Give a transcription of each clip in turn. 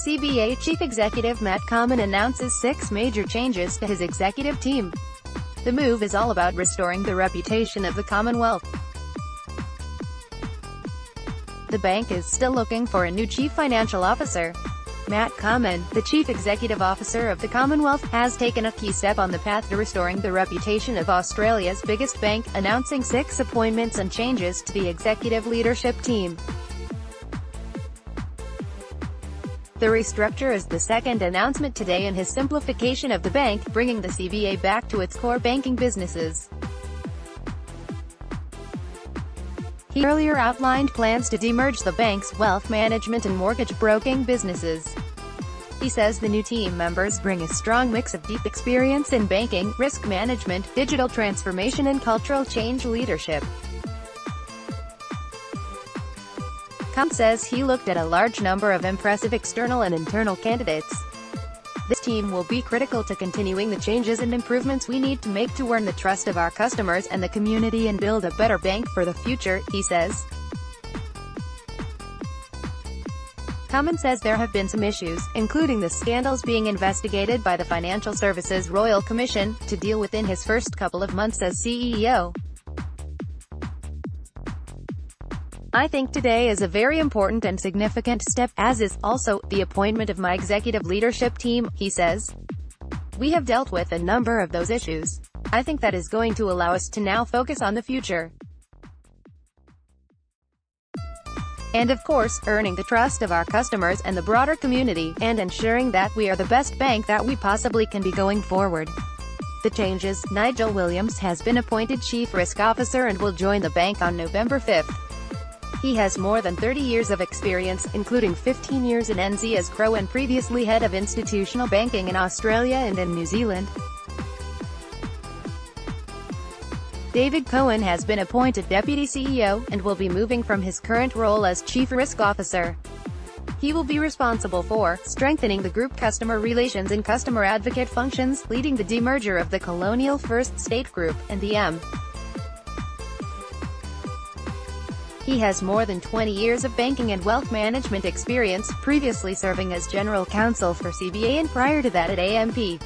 CBA Chief Executive Matt Comyn announces 6 major changes to his executive team. The move is all about restoring the reputation of the Commonwealth. The bank is still looking for a new Chief Financial Officer. Matt Comyn, the Chief Executive Officer of the Commonwealth, has taken a key step on the path to restoring the reputation of Australia's biggest bank, announcing 6 appointments and changes to the executive leadership team. The restructure is the second announcement today in his simplification of the bank, bringing the CBA back to its core banking businesses. He earlier outlined plans to demerge the bank's wealth management and mortgage broking businesses. He says the new team members bring a strong mix of deep experience in banking, risk management, digital transformation and cultural change leadership. Comyn says he looked at a large number of impressive external and internal candidates. This team will be critical to continuing the changes and improvements we need to make to earn the trust of our customers and the community and build a better bank for the future, he says. Comyn says there have been some issues, including the scandals being investigated by the Financial Services Royal Commission, to deal with in his first couple of months as CEO. I think today is a very important and significant step, as is, also, the appointment of my executive leadership team, he says. We have dealt with a number of those issues. I think that is going to allow us to now focus on the future. And of course, earning the trust of our customers and the broader community, and ensuring that we are the best bank that we possibly can be going forward. The changes: Nigel Williams has been appointed Chief Risk Officer and will join the bank on November 5th. He has more than 30 years of experience, including 15 years in NZ as Crow and previously head of institutional banking in Australia and in New Zealand. David Cohen has been appointed Deputy CEO, and will be moving from his current role as Chief Risk Officer. He will be responsible for strengthening the group customer relations and customer advocate functions, leading the demerger of the Colonial First State Group, and the M. He has more than 20 years of banking and wealth management experience, previously serving as General Counsel for CBA and prior to that at AMP.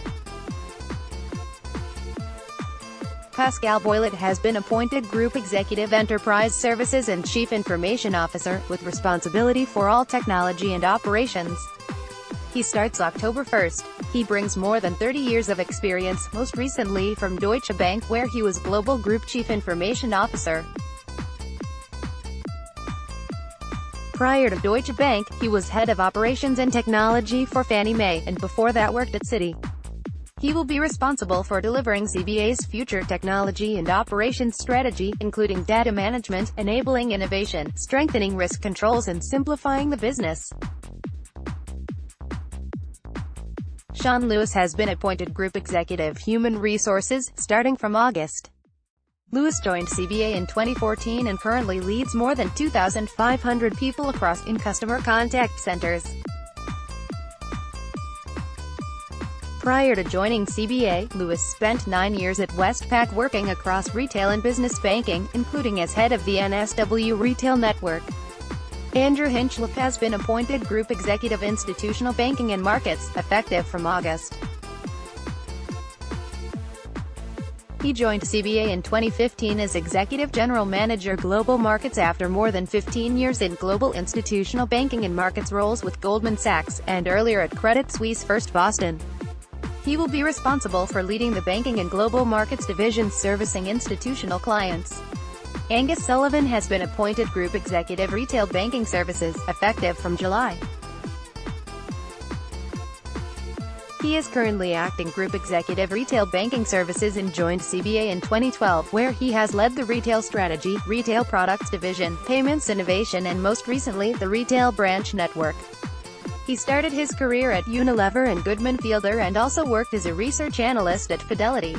Pascal Boylett has been appointed Group Executive Enterprise Services and Chief Information Officer, with responsibility for all technology and operations. He starts October 1st. He brings more than 30 years of experience, most recently from Deutsche Bank, where he was Global Group Chief Information Officer. Prior to Deutsche Bank, he was Head of Operations and Technology for Fannie Mae, and before that worked at Citi. He will be responsible for delivering CBA's future technology and operations strategy, including data management, enabling innovation, strengthening risk controls and simplifying the business. Sean Lewis has been appointed Group Executive Human Resources, starting from August. Lewis joined CBA in 2014 and currently leads more than 2,500 people across in customer contact centers. Prior to joining CBA, Lewis spent 9 years at Westpac working across retail and business banking, including as head of the NSW Retail Network. Andrew Hinchliffe has been appointed Group Executive Institutional Banking and Markets, effective from August. He joined CBA in 2015 as Executive General Manager Global Markets after more than 15 years in global institutional banking and markets roles with Goldman Sachs, and earlier at Credit Suisse First Boston. He will be responsible for leading the banking and global markets divisions servicing institutional clients. Angus Sullivan has been appointed Group Executive Retail Banking Services, effective from July. He is currently acting Group Executive Retail Banking Services and joined CBA in 2012, where he has led the Retail Strategy, Retail Products Division, Payments Innovation and most recently, the Retail Branch Network. He started his career at Unilever and Goodman Fielder and also worked as a research analyst at Fidelity.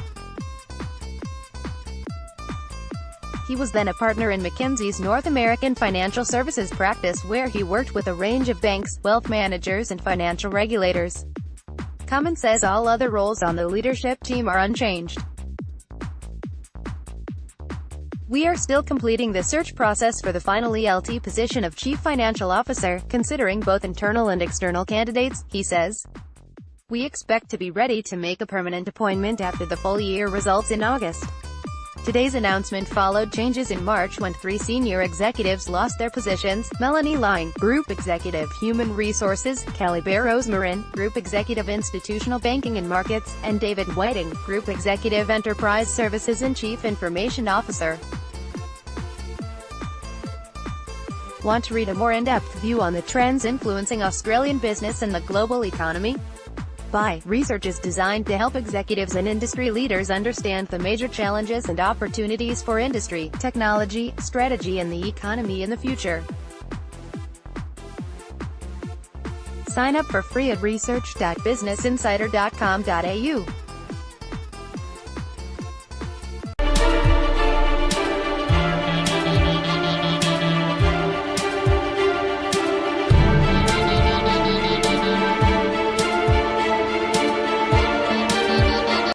He was then a partner in McKinsey's North American Financial Services practice, where he worked with a range of banks, wealth managers and financial regulators. Comyn says all other roles on the leadership team are unchanged. We are still completing the search process for the final ELT position of Chief Financial Officer, considering both internal and external candidates, he says. We expect to be ready to make a permanent appointment after the full year results in August. Today's announcement followed changes in March when 3 senior executives lost their positions: Melanie Line, Group Executive Human Resources, Kelly Barrows-Marin, Group Executive Institutional Banking and Markets, and David Whiting, Group Executive Enterprise Services and Chief Information Officer. Want to read a more in-depth view on the trends influencing Australian business and the global economy? Research is designed to help executives and industry leaders understand the major challenges and opportunities for industry, technology, strategy and the economy in the future. Sign up for free at research.businessinsider.com.au.